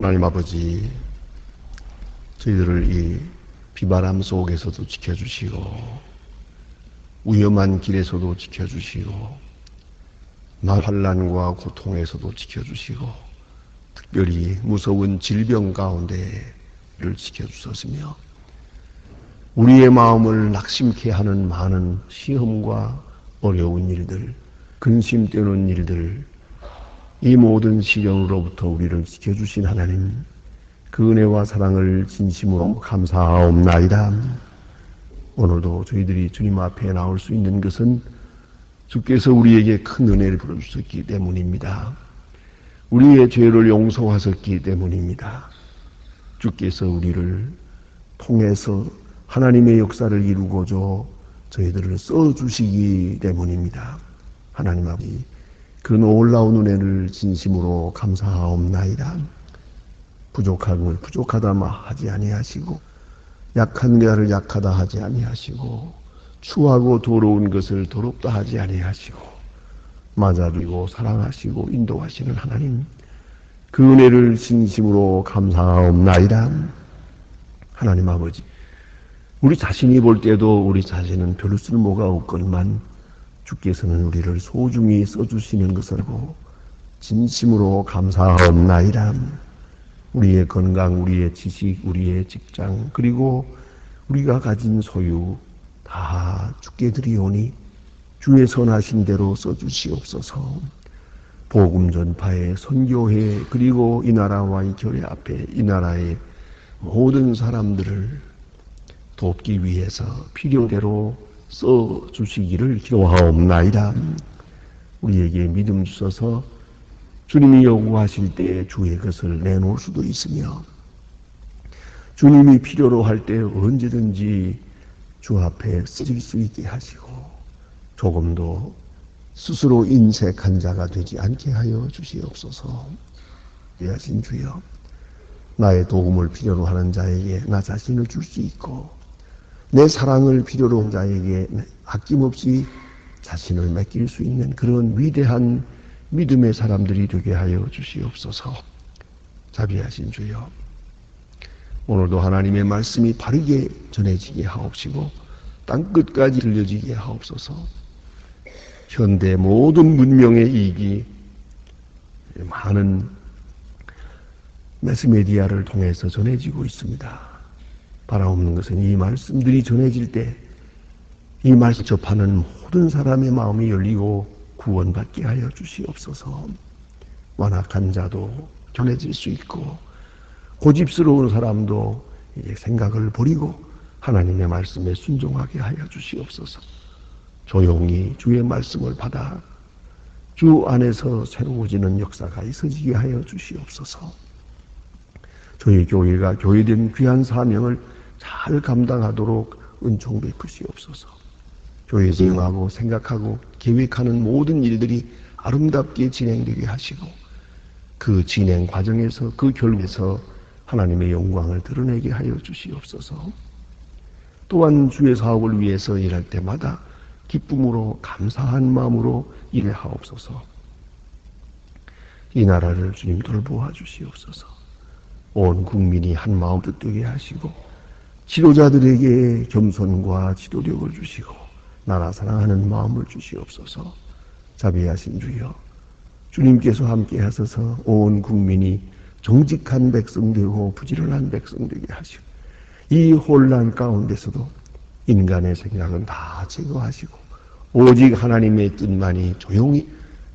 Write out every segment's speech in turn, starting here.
하나님 아버지, 저희들을 이 비바람 속에서도 지켜주시고 위험한 길에서도 지켜주시고 환난과 고통에서도 지켜주시고 특별히 무서운 질병 가운데를 지켜주셨으며 우리의 마음을 낙심케 하는 많은 시험과 어려운 일들, 근심 뛰는 일들, 이 모든 시련으로부터 우리를 지켜주신 하나님, 그 은혜와 사랑을 진심으로 감사하옵나이다. 오늘도 저희들이 주님 앞에 나올 수 있는 것은 주께서 우리에게 큰 은혜를 부어주셨기 때문입니다. 우리의 죄를 용서하셨기 때문입니다. 주께서 우리를 통해서 하나님의 역사를 이루고자 저희들을 써주시기 때문입니다. 하나님 아버지, 그 놀라운 은혜를 진심으로 감사하옵나이다. 부족한 걸 부족하다 하지 아니하시고 약한 자를 약하다 하지 아니하시고 추하고 더러운 것을 더럽다 하지 아니하시고 맞아주고 사랑하시고 인도하시는 하나님, 그 은혜를 진심으로 감사하옵나이다. 하나님 아버지, 우리 자신이 볼 때도 우리 자신은 별 쓸모가 없건만 주께서는 우리를 소중히 써주시는 것을 알고 진심으로 감사하옵나이다. 우리의 건강, 우리의 지식, 우리의 직장, 그리고 우리가 가진 소유 다 주께 드리오니 주의 선하신 대로 써주시옵소서. 복음 전파에, 선교회, 그리고 이 나라와 이 교회 앞에 이 나라의 모든 사람들을 돕기 위해서 필요대로 써주시기를 기도하옵나이다. 우리에게 믿음 주셔서 주님이 요구하실 때 주의 것을 내놓을 수도 있으며 주님이 필요로 할 때 언제든지 주 앞에 쓰일 수 있게 하시고 조금도 스스로 인색한 자가 되지 않게 하여 주시옵소서. 귀하신 주여, 나의 도움을 필요로 하는 자에게 나 자신을 줄 수 있고 내 사랑을 필요로 한 자에게 아낌없이 자신을 맡길 수 있는 그런 위대한 믿음의 사람들이 되게 하여 주시옵소서. 자비하신 주여, 오늘도 하나님의 말씀이 바르게 전해지게 하옵시고 땅끝까지 들려지게 하옵소서. 현대 모든 문명의 이익이 많은 매스메디아를 통해서 전해지고 있습니다. 바라옵는 것은 이 말씀들이 전해질 때 이 말씀 접하는 모든 사람의 마음이 열리고 구원받게 하여 주시옵소서. 완악한 자도 전해질 수 있고 고집스러운 사람도 이제 생각을 버리고 하나님의 말씀에 순종하게 하여 주시옵소서. 조용히 주의 말씀을 받아 주 안에서 새로워지는 역사가 있어지게 하여 주시옵소서. 저희 교회가 교회된 귀한 사명을 잘 감당하도록 은총 베푸시옵소서. 교회에서 응하고 생각하고 계획하는 모든 일들이 아름답게 진행되게 하시고 그 진행 과정에서 그 결과에서 하나님의 영광을 드러내게 하여 주시옵소서. 또한 주의 사업을 위해서 일할 때마다 기쁨으로 감사한 마음으로 일하옵소서. 이 나라를 주님 돌보아 주시옵소서. 온 국민이 한 마음 뜻되게 하시고 지도자들에게 겸손과 지도력을 주시고 나라 사랑하는 마음을 주시옵소서. 자비하신 주여, 주님께서 함께 하셔서 온 국민이 정직한 백성 되고 부지런한 백성 되게 하시고 이 혼란 가운데서도 인간의 생각은 다 제거하시고 오직 하나님의 뜻만이 조용히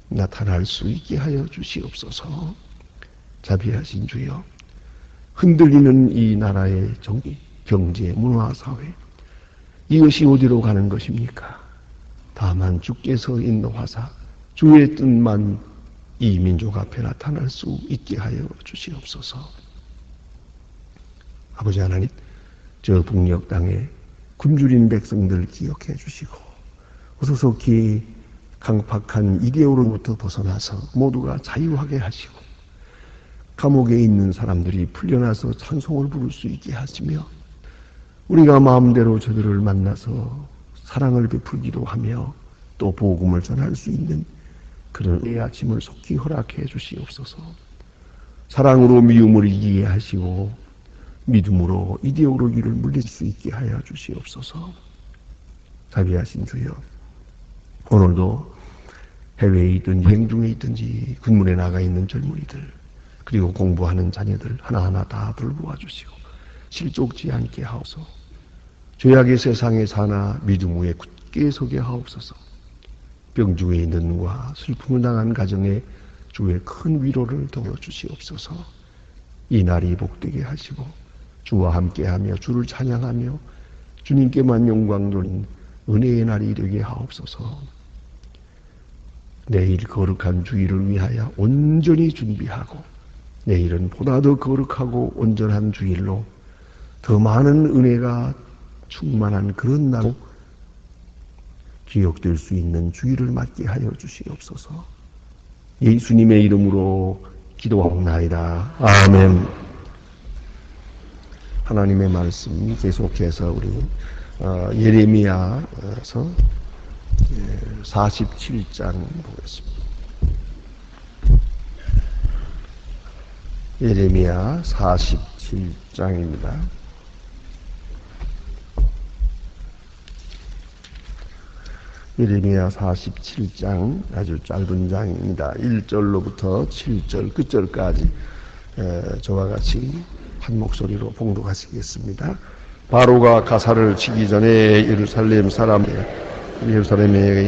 나타날 수 있게 하여 주시옵소서. 자비하신 주여, 흔들리는 이 나라의 정치, 경제, 문화, 사회, 이것이 어디로 가는 것입니까? 다만 주께서 인도하사 주의 뜻만 이 민족 앞에 나타날 수 있게 하여 주시옵소서. 아버지 하나님, 저 북녘 땅에 굶주린 백성들 기억해 주시고 어서속히 강팍한 이데오로부터 벗어나서 모두가 자유하게 하시고 감옥에 있는 사람들이 풀려나서 찬송을 부를 수 있게 하시며 우리가 마음대로 저들을 만나서 사랑을 베풀기도 하며 또 복음을 전할 수 있는 그런 내 아침을 속히 허락해 주시옵소서. 사랑으로 미움을 이기게 하시고 믿음으로 이데올로기를 물릴 수 있게 하여 주시옵소서. 자비하신 주여, 오늘도 해외에 있든지 행중에 있든지 군문에 나가 있는 젊은이들, 그리고 공부하는 자녀들 하나하나 다 돌보아 주시고 실족지 않게 하옵소서. 죄악의 세상에 사나 믿음 위에 굳게 서게 하옵소서. 병중에 있는 과 슬픔을 당한 가정에 주의 큰 위로를 더불어 주시옵소서. 이 날이 복되게 하시고 주와 함께하며 주를 찬양하며 주님께만 영광 돌린 은혜의 날이 되게 하옵소서. 내일 거룩한 주일을 위하여 온전히 준비하고 내일은 보다 더 거룩하고 온전한 주일로 더 많은 은혜가 충만한 그런 날로 기억될 수 있는 주일을 맞게 하여 주시옵소서. 예수님의 이름으로 기도하옵나이다. 아멘. 하나님의 말씀 계속해서 우리 예레미야서 47장 보겠습니다. 예레미야 47장입니다. 예레미야 47장 아주 짧은 장입니다. 1절로부터 7절 끝절까지 저와 같이 한 목소리로 봉독하시겠습니다. 바로가 가사를 치기 전에 예루살렘에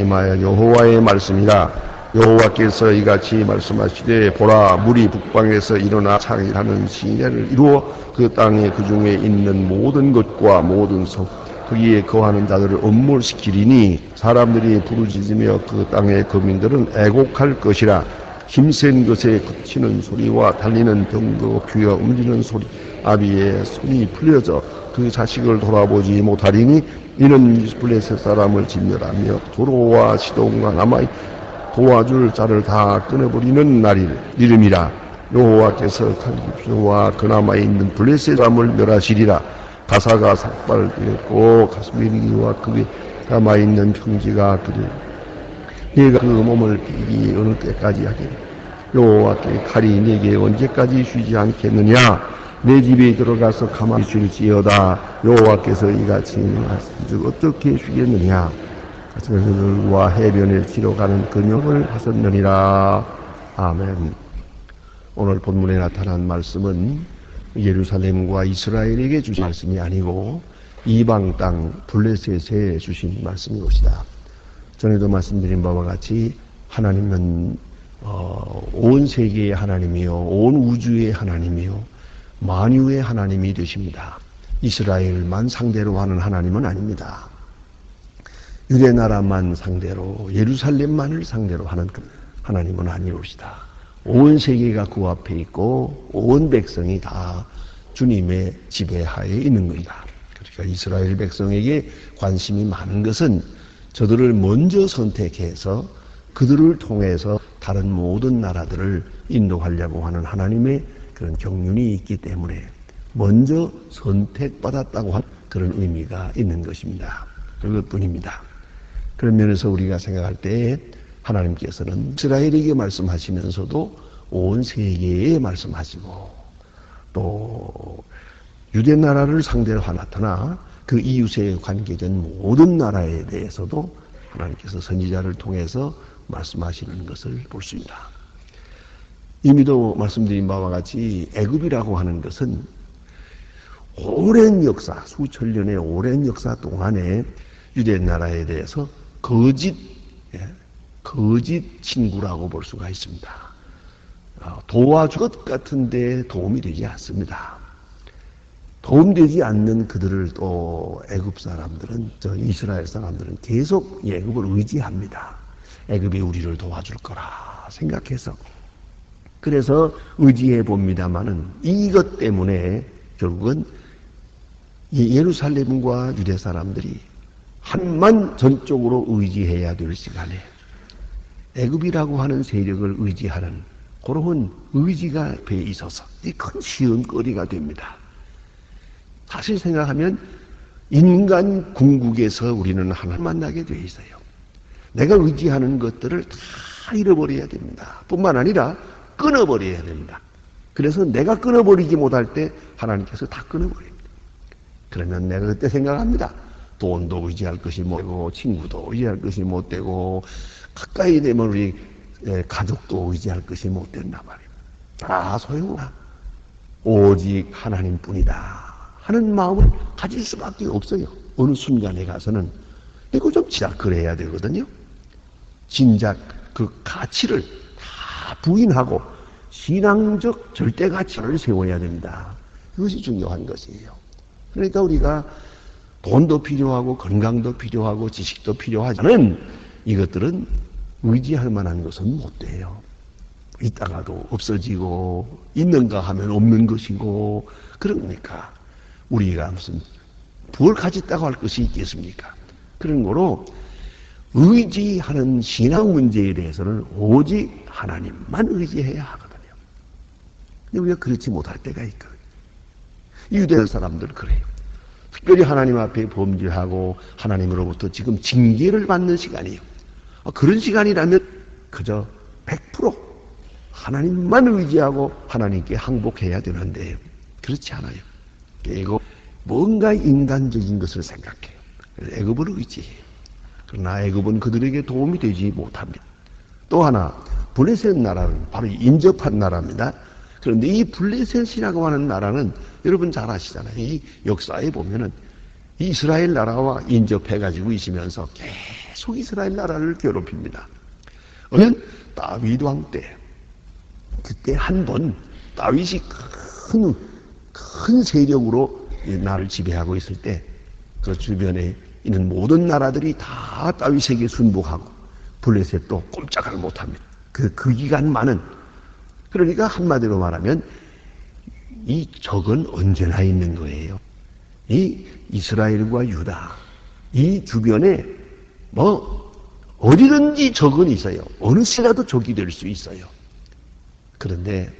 임하여 여호와의 말씀이라. 여호와께서 이같이 말씀하시되 보라, 물이 북방에서 일어나 창일하는 시내를 이루어 그 땅에 그 중에 있는 모든 것과 모든 성 거기에 거하는 자들을 엄몰시키리니 사람들이 부르짖으며 그 땅의 거민들은 애곡할 것이라. 힘센 것에 그치는 소리와 달리는 병거 귀어 움직이는 소리, 아비의 손이 풀려져 그 자식을 돌아보지 못하리니 이는 블레셋 사람을 진멸하며 도로와 시돈과 남아이 도와줄 자를 다 끊어버리는 이름이라. 여호와께서 칼깁소와 그 남아 있는 블레셋 사람을 멸하시리라. 가사가 삭발되었고 가스미리와 그에 남아 있는 평지가 그들 네가 그 몸을 비기 어느 때까지 하겠느냐. 여호와께 칼이 네게 언제까지 쉬지 않겠느냐. 내 집에 들어가서 가만히 쉴지어다. 여호와께서 이같이 말씀즉 어떻게 쉬겠느냐. 가스들과 해변에 치러 가는 근역을 하셨느니라. 아멘. 오늘 본문에 나타난 말씀은 예루살렘과 이스라엘에게 주신 말씀이 아니고 이방 땅 블레셋에 주신 말씀이 것이다. 전에도 말씀드린 바와 같이 하나님은 온 세계의 하나님이요 온 우주의 하나님이요 만유의 하나님이 되십니다. 이스라엘만 상대로 하는 하나님은 아닙니다. 유대 나라만 상대로 예루살렘만을 상대로 하는 하나님은 아니옵시다. 온 세계가 그 앞에 있고 온 백성이 다 주님의 지배하에 있는 것이다. 그러니까 이스라엘 백성에게 관심이 많은 것은 저들을 먼저 선택해서 그들을 통해서 다른 모든 나라들을 인도하려고 하는 하나님의 그런 경륜이 있기 때문에 먼저 선택받았다고 하는 그런 의미가 있는 것입니다. 그것뿐입니다. 그런 면에서 우리가 생각할 때 하나님께서는 이스라엘에게 말씀하시면서도 온 세계에 말씀하시고 또 유대 나라를 상대로 나타나 그 이웃에 관계된 모든 나라에 대해서도 하나님께서 선지자를 통해서 말씀하시는 것을 볼 수 있다. 이미도 말씀드린 바와 같이 애굽이라고 하는 것은 오랜 역사, 수천 년의 오랜 역사 동안에 유대 나라에 대해서 거짓 친구라고 볼 수가 있습니다. 도와줄 것 같은데 도움이 되지 않습니다. 도움되지 않는 그들을 또 애굽 사람들은, 이스라엘 사람들은 계속 애굽을 의지합니다. 애굽이 우리를 도와줄 거라 생각해서. 그래서 의지해 봅니다마는 이것 때문에 결국은 예루살렘과 유대 사람들이 한만 전적으로 의지해야 될 시간에 애굽이라고 하는 세력을 의지하는 그런 의지가 배에 있어서 큰 시험거리가 됩니다. 사실 생각하면 인간 궁극에서 우리는 하나님 만나게 돼 있어요. 내가 의지하는 것들을 다 잃어버려야 됩니다. 뿐만 아니라 끊어버려야 됩니다. 그래서 내가 끊어버리지 못할 때 하나님께서 다 끊어버립니다. 그러면 내가 그때 생각합니다. 돈도 의지할 것이 못 되고, 친구도 의지할 것이 못 되고, 가까이 되면 우리 가족도 의지할 것이 못 된단 말이에요. 다 소용없다. 오직 하나님뿐이다 하는 마음을 가질 수밖에 없어요. 어느 순간에 가서는. 이거 좀 진작 그래야 되거든요. 진작 그 가치를 다 부인하고 신앙적 절대 가치를 세워야 됩니다. 그것이 중요한 것이에요. 그러니까 우리가 돈도 필요하고 건강도 필요하고 지식도 필요하지만 이것들은 의지할 만한 것은 못 돼요. 있다가도 없어지고 있는가 하면 없는 것이고 그러니까 우리가 무슨 뭘 가졌다고 할 것이 있겠습니까? 그런 거로 의지하는 신앙 문제에 대해서는 오직 하나님만 의지해야 하거든요. 근데 우리가 그렇지 못할 때가 있거든요. 유대 사람들 그래요. 특별히 하나님 앞에 범죄하고 하나님으로부터 지금 징계를 받는 시간이에요. 그런 시간이라면 그저 100% 하나님만 의지하고 하나님께 항복해야 되는데 그렇지 않아요. 이거 뭔가 인간적인 것을 생각해요. 애굽을 의지해요. 그러나 애굽은 그들에게 도움이 되지 못합니다. 또 하나 블레셋 나라는 바로 인접한 나라입니다. 그런데 이 블레셋이라고 하는 나라는 여러분 잘 아시잖아요. 이 역사에 보면은 이스라엘 나라와 인접해가지고 있으면서 계속 이스라엘 나라를 괴롭힙니다. 어느 다윗 왕 때 그때 한 번 다윗이 큰 세력으로 나라를 지배하고 있을 때 그 주변에 있는 모든 나라들이 다 다윗에게 순복하고 블레셋도 꼼짝을 못합니다. 그 기간만은 그러니까 한마디로 말하면 이 적은 언제나 있는 거예요. 이 이스라엘과 유다 이 주변에 뭐 어디든지 적은 있어요. 어느 시라도 적이 될 수 있어요. 그런데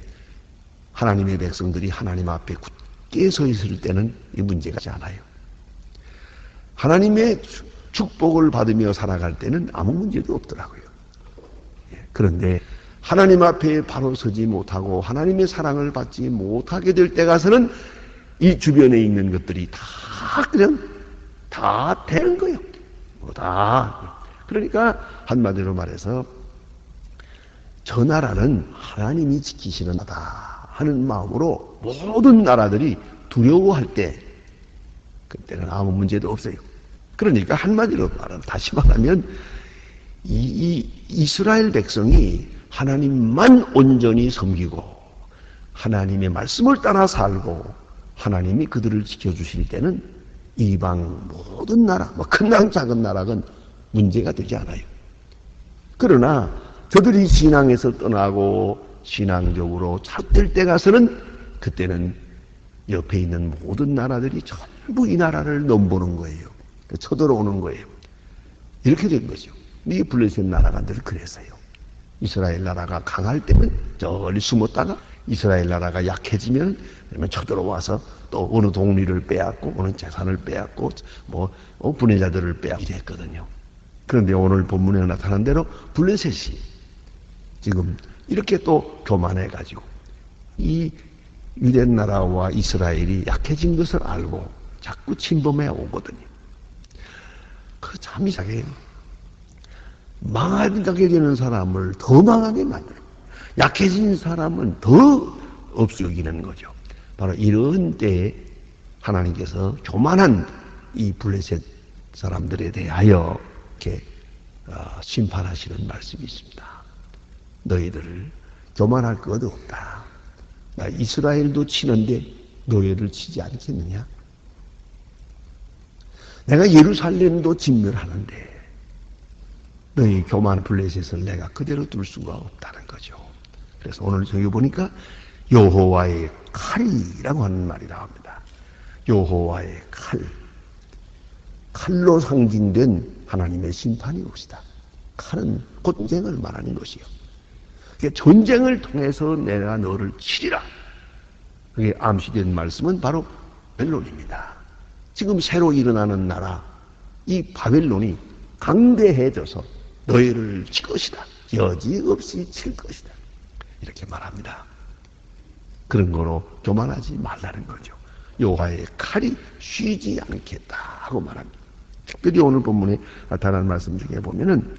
하나님의 백성들이 하나님 앞에 굳게 서 있을 때는 이 문제가 되지 않아요. 하나님의 축복을 받으며 살아갈 때는 아무 문제도 없더라고요. 그런데 하나님 앞에 바로 서지 못하고 하나님의 사랑을 받지 못하게 될 때 가서는 이 주변에 있는 것들이 다 그냥 다 되는 거예요. 다. 그러니까 한마디로 말해서 저 나라는 하나님이 지키시는 나라다 하는 마음으로 모든 나라들이 두려워할 때 그때는 아무 문제도 없어요. 그러니까 한마디로 말하면 다시 말하면 이 이스라엘 백성이 하나님만 온전히 섬기고 하나님의 말씀을 따라 살고 하나님이 그들을 지켜주실 때는 이방 모든 나라, 뭐 큰 나라 작은 나라건 문제가 되지 않아요. 그러나 저들이 신앙에서 떠나고 신앙적으로 잘될 때 가서는 그때는 옆에 있는 모든 나라들이 전부 이 나라를 넘보는 거예요. 쳐들어오는 거예요. 이렇게 된 거죠. 이 블레셋 나라가 늘 그랬어요. 이스라엘 나라가 강할 때는 저리 숨었다가 이스라엘 나라가 약해지면 그러면 쳐들어와서 또 어느 동리를 빼앗고 어느 재산을 빼앗고 뭐 분해자들을 빼앗고 이랬거든요. 그런데 오늘 본문에 나타난 대로 블레셋이 지금 이렇게 또 교만해가지고 이 유대 나라와 이스라엘이 약해진 것을 알고 자꾸 침범해 오거든요. 그 참 이상해요. 망하게 되는 사람을 더 망하게 만들고 약해진 사람은 더 없이 여기는 거죠. 바로 이런 때에 하나님께서 교만한 이 블레셋 사람들에 대하여 이렇게 심판하시는 말씀이 있습니다. 너희들을 교만할 것 없다. 이스라엘도 치는데 너희를 치지 않겠느냐? 내가 예루살렘도 진멸하는데 너희 교만 블레셋을 내가 그대로 둘 수가 없다는 거죠. 그래서 오늘 저기 보니까 여호와의 칼이라고 하는 말이 나옵니다. 여호와의 칼. 칼로 상징된 하나님의 심판이 옵시다. 칼은 곧 전쟁을 말하는 것이요. 전쟁을 통해서 내가 너를 치리라. 그게 암시된 말씀은 바로 바벨론입니다. 지금 새로 일어나는 나라, 이 바벨론이 강대해져서 너희를 칠 것이다. 여지없이 칠 것이다. 이렇게 말합니다. 그런 거로 교만하지 말라는 거죠. 여호와의 칼이 쉬지 않겠다 하고 말합니다. 특별히 오늘 본문에 나타난 말씀 중에 보면은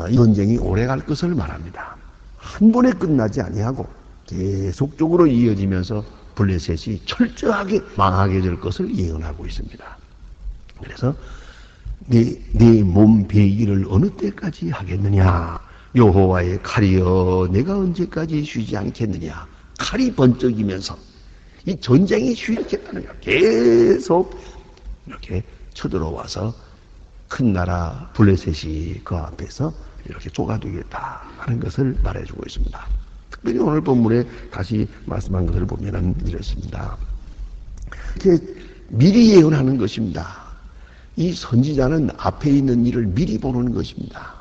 이 전쟁이 오래갈 것을 말합니다. 한 번에 끝나지 아니하고 계속적으로 이어지면서 블레셋이 철저하게 망하게 될 것을 예언하고 있습니다. 그래서 내 몸 베기를 어느 때까지 하겠느냐? 여호와의 칼이여 내가 언제까지 쉬지 않겠느냐? 칼이 번쩍이면서 이 전쟁이 쉬겠다는 거야. 계속 이렇게 쳐들어와서 큰 나라 블레셋이 그 앞에서 이렇게 쪼가되겠다 하는 것을 말해주고 있습니다. 특별히 오늘 본문에 다시 말씀한 것을 보면은 이렇습니다. 이렇게 미리 예언하는 것입니다. 이 선지자는 앞에 있는 일을 미리 보는 것입니다.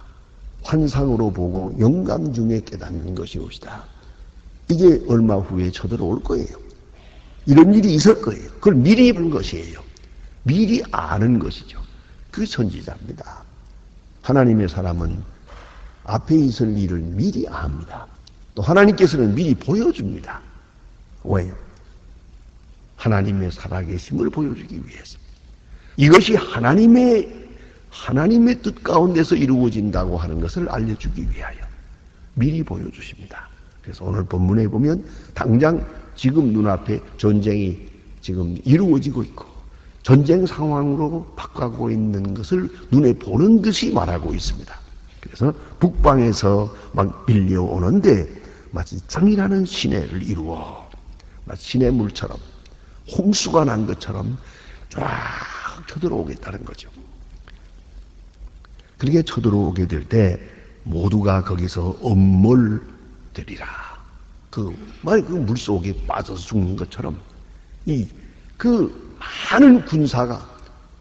환상으로 보고 영감 중에 깨닫는 것이옵시다. 이게 얼마 후에 쳐들어올 거예요. 이런 일이 있을 거예요. 그걸 미리 보는 것이에요. 미리 아는 것이죠. 그 선지자입니다. 하나님의 사람은 앞에 있을 일을 미리 압니다. 또 하나님께서는 미리 보여줍니다. 왜요? 하나님의 살아계심을 보여주기 위해서. 이것이 하나님의 뜻 가운데서 이루어진다고 하는 것을 알려주기 위하여 미리 보여주십니다. 그래서 오늘 본문에 보면 당장 지금 눈앞에 전쟁이 지금 이루어지고 있고 전쟁 상황으로 바꿔가고 있는 것을 눈에 보는 듯이 말하고 있습니다. 그래서 북방에서 막 밀려오는데 마치 짱이라는 시내를 이루어 마치 시내물처럼 홍수가 난 것처럼 쫙 쳐들어오겠다는 거죠. 그렇게 쳐들어오게 될 때 모두가 거기서 엄몰되리라. 그 물속에 빠져서 죽는 것처럼 그 많은 군사가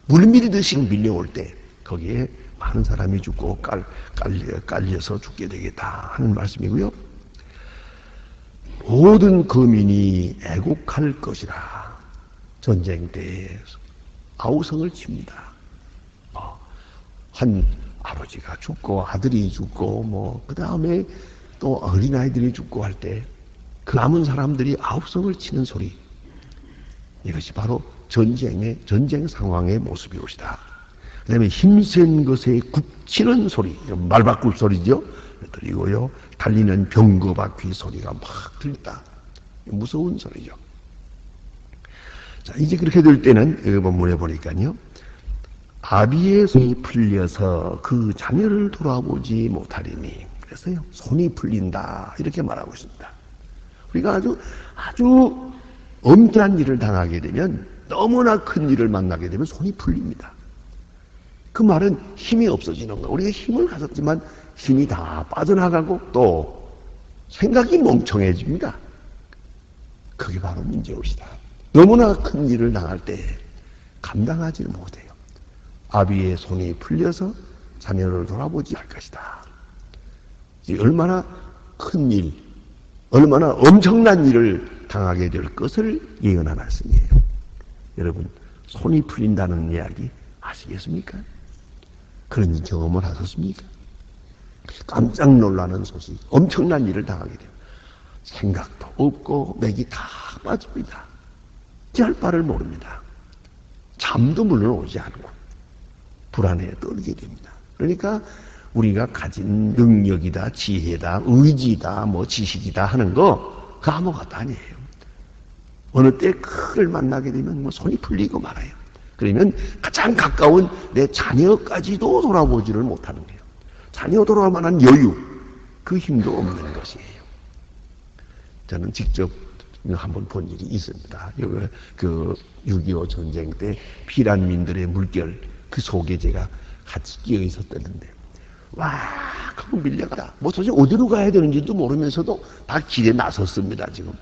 물밀듯이 밀려올 때 거기에 많은 사람이 죽고 깔려서 죽게 되겠다 하는 말씀이고요. 모든 거민이 애곡할 것이라. 전쟁 때에 아우성을 칩니다. 한 아버지가 죽고 아들이 죽고 그 다음에 또 어린아이들이 죽고 할 때 그 남은 사람들이 아우성을 치는 소리, 이것이 바로 전쟁 상황의 모습이옵시다. 그 다음에 힘센 것에 굽치는 소리, 말바꿀 소리죠. 들리고요. 달리는 병거 바퀴 소리가 막 들린다. 무서운 소리죠. 자, 이제 그렇게 될 때는 이 본문에 보니까요. 아비의 손이 풀려서 그 자녀를 돌아보지 못하리니. 그래서요. 손이 풀린다. 이렇게 말하고 있습니다. 우리가 아주 엄청난 일을 당하게 되면, 너무나 큰 일을 만나게 되면 손이 풀립니다. 그 말은 힘이 없어지는 거예요. 우리가 힘을 가졌지만 힘이 다 빠져나가고 또 생각이 멍청해집니다. 그게 바로 문제옵시다. 너무나 큰 일을 당할 때 감당하지 못해요. 아비의 손이 풀려서 자녀를 돌아보지 할 것이다. 얼마나 큰 일, 얼마나 엄청난 일을 당하게 될 것을 예언한 말씀이에요. 여러분, 손이 풀린다는 이야기 아시겠습니까? 그런 경험을 하셨습니까? 깜짝 놀라는 소식, 엄청난 일을 당하게 돼요. 생각도 없고 맥이 다 빠집니다. 할 바를 모릅니다. 잠도 물론 오지 않고 불안에 떨게 됩니다. 그러니까 우리가 가진 능력이다, 지혜다, 의지다, 지식이다 하는 거 그 아무것도 아니에요. 어느 때 그를 만나게 되면 손이 풀리고 말아요. 그러면 가장 가까운 내 자녀까지도 돌아보지를 못하는 거예요. 자녀 돌아올 만한 여유, 그 힘도 없는 것이에요. 저는 직접 한번 본 일이 있습니다. 그 6.25 전쟁 때 피난민들의 물결, 그 속에 제가 같이 끼어 있었다는데, 그거 밀려가다. 도대체 어디로 가야 되는지도 모르면서도 다 길에 나섰습니다, 지금.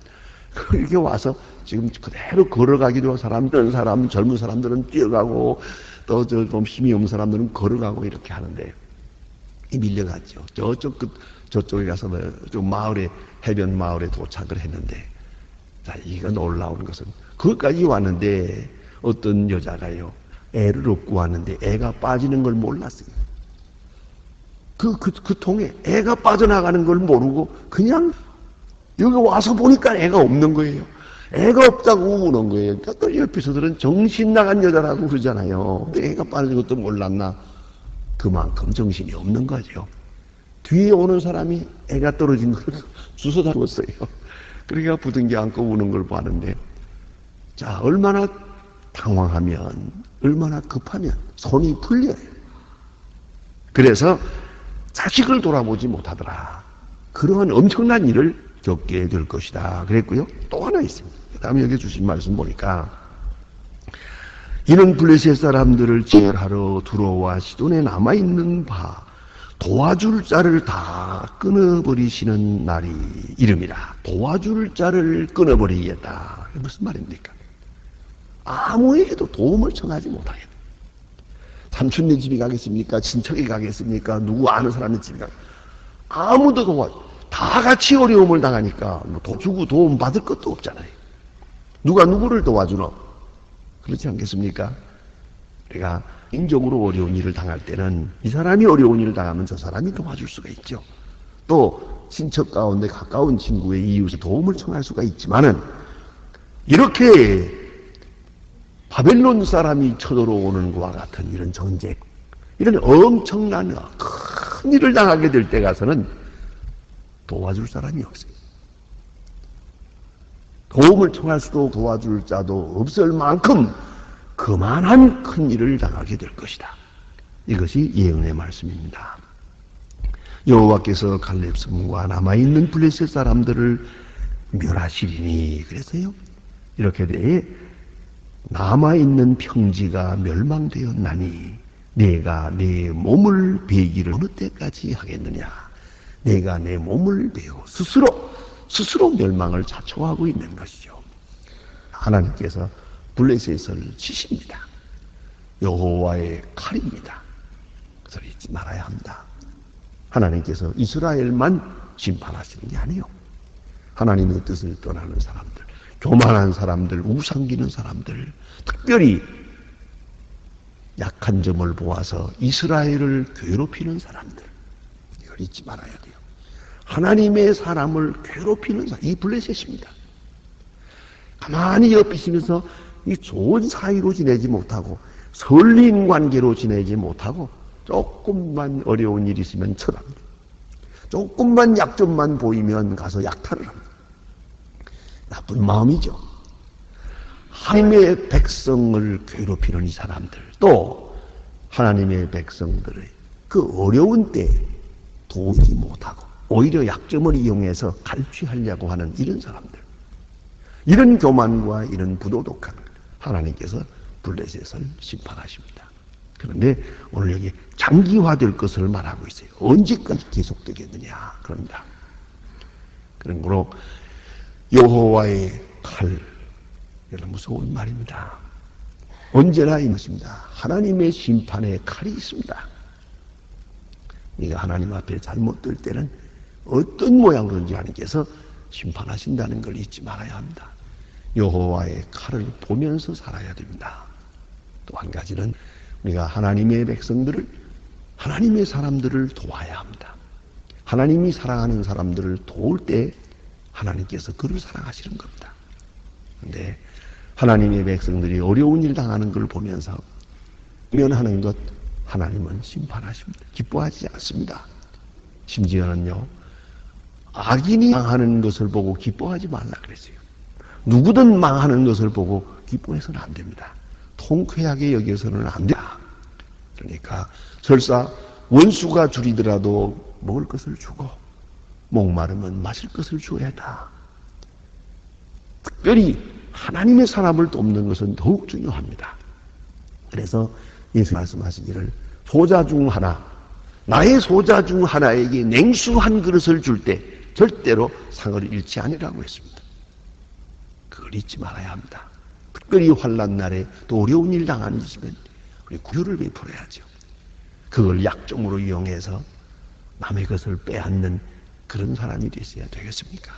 이렇게 와서 지금 그대로 걸어가기도 하고, 젊은 사람들은 뛰어가고, 또 좀 힘이 없는 사람들은 걸어가고 이렇게 하는데, 밀려갔죠. 저쪽에 가서 좀 해변 마을에 도착을 했는데, 자, 이거 놀라운 것은, 거기까지 왔는데, 어떤 여자가요, 애를 업고 왔는데, 애가 빠지는 걸 몰랐어요. 그 통에 애가 빠져나가는 걸 모르고, 그냥 여기 와서 보니까 애가 없는 거예요. 애가 없다고 우는 거예요. 또 옆에서들은 정신 나간 여자라고 그러잖아요. 애가 빠진 것도 몰랐나? 그만큼 정신이 없는 거죠. 뒤에 오는 사람이 애가 떨어진 걸 주워다 줬어요. 그러니까 부둥켜 안고 우는 걸 봤는데, 자, 얼마나 당황하면, 얼마나 급하면 손이 풀려요. 그래서 자식을 돌아보지 못하더라. 그러한 엄청난 일을 겪게 될 것이다. 그랬고요. 또 하나 있습니다. 그 다음에 여기 주신 말씀 보니까, 이는 블레셋 사람들을 제하러 두로와 시돈에 남아있는 바 도와줄 자를 다 끊어버리시는 날이 이름이라. 도와줄 자를 끊어버리겠다. 이게 무슨 말입니까? 아무에게도 도움을 청하지 못하겠다. 삼촌네 집에 가겠습니까? 친척이 가겠습니까? 누구 아는 사람의 집에 가겠습니까? 아무도 다 같이 어려움을 당하니까 뭐 주고 도움 받을 것도 없잖아요. 누가 누구를 도와주노? 그렇지 않겠습니까? 우리가 인적으로 어려운 일을 당할 때는 이 사람이 어려운 일을 당하면 저 사람이 도와줄 수가 있죠. 또 친척 가운데 가까운 친구의 이웃에 도움을 청할 수가 있지만은, 이렇게 바벨론 사람이 쳐들어오는 것과 같은 이런 전쟁, 이런 엄청난 큰 일을 당하게 될 때 가서는 도와줄 사람이 없어요. 도움을 청할 수도 도와줄 자도 없을 만큼 그만한 큰 일을 당하게 될 것이다. 이것이 예언의 말씀입니다. 여호와께서 갈렙 성과 남아있는 블레셋 사람들을 멸하시리니, 그래서요, 이렇게 돼 남아있는 평지가 멸망되었나니 내가 내 몸을 베기를 어느 때까지 하겠느냐. 내가 내 몸을 베어 스스로 멸망을 자초하고 있는 것이죠. 하나님께서 블레셋을 치십니다. 여호와의 칼입니다. 그것을 잊지 말아야 합니다. 하나님께서 이스라엘만 심판하시는 게 아니에요. 하나님의 뜻을 떠나는 사람들, 교만한 사람들, 우상기는 사람들, 특별히 약한 점을 보아서 이스라엘을 괴롭히는 사람들, 이걸 잊지 말아야 돼요. 하나님의 사람을 괴롭히는 사람, 이 블레셋입니다. 가만히 옆에 있으면서 이 좋은 사이로 지내지 못하고 설린 관계로 지내지 못하고 조금만 어려운 일이 있으면 쳐답니다. 조금만 약점만 보이면 가서 약탈을 합니다. 나쁜 마음이죠. 하나님의 백성을 괴롭히는 이 사람들, 또 하나님의 백성들의 그 어려운 때 도우지 못하고 오히려 약점을 이용해서 갈취하려고 하는 이런 사람들, 이런 교만과 이런 부도덕한 하나님께서 블레셋을 심판하십니다. 그런데 오늘 여기 장기화될 것을 말하고 있어요. 언제까지 계속되겠느냐 그럽니다. 그런 거로 여호와의 칼, 이런 무서운 말입니다. 언제나 있습니다. 하나님의 심판의 칼이 있습니다. 네가 하나님 앞에 잘못될 때는 어떤 모양으로든지 하나님께서 심판하신다는 걸 잊지 말아야 합니다. 여호와의 칼을 보면서 살아야 됩니다. 또 한 가지는 우리가 하나님의 백성들을, 하나님의 사람들을 도와야 합니다. 하나님이 사랑하는 사람들을 도울 때 하나님께서 그를 사랑하시는 겁니다. 그런데 하나님의 백성들이 어려운 일 당하는 걸 보면서 면하는 것, 하나님은 심판하십니다. 기뻐하지 않습니다. 심지어는요, 악인이 망하는 것을 보고 기뻐하지 말라 그랬어요. 누구든 망하는 것을 보고 기뻐해서는 안 됩니다. 통쾌하게 여겨서는 안 된다. 그러니까 설사 원수가 줄이더라도 먹을 것을 주고 목마르면 마실 것을 줘야 한다. 특별히 하나님의 사람을 돕는 것은 더욱 중요합니다. 그래서 예수 말씀하시기를 소자 중 하나, 나의 소자 중 하나에게 냉수 한 그릇을 줄 때 절대로 상을 잃지 아니라고 했습니다. 그걸 잊지 말아야 합니다. 특별히 환난 날에 또 어려운 일 당하는 있으면 우리 구휼을 베풀어야죠. 그걸 약점으로 이용해서 남의 것을 빼앗는 그런 사람이 되셔야 되겠습니까?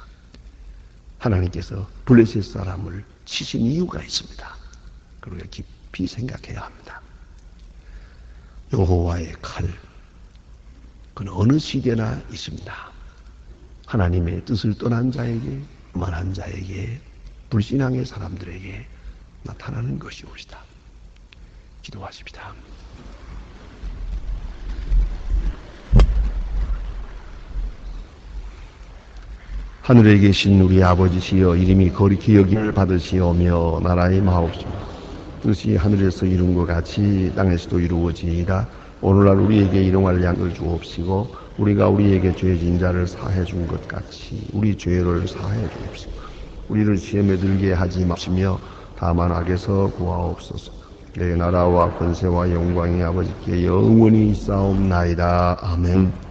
하나님께서 블레셋 사람을 치신 이유가 있습니다. 그걸 깊이 생각해야 합니다. 여호와의 칼, 그건 어느 시대나 있습니다. 하나님의 뜻을 떠난 자에게, 만한 자에게, 불신앙의 사람들에게 나타나는 것이옵시다. 기도하십시다. 하늘에 계신 우리 아버지시여, 이름이 거룩히 여김을 받으시오며 나라의 마옵시며 뜻이 하늘에서 이룬 것 같이 땅에서도 이루어지이다. 오늘날 우리에게 일용할 양을 주옵시고 우리가 우리에게 죄진 자를 사해 준 것 같이 우리 죄를 사해 주옵시고 우리를 시험에 들게 하지 마시며 다만 악에서 구하옵소서. 내 나라와 권세와 영광이 아버지께 영원히 있사옵나이다. 아멘.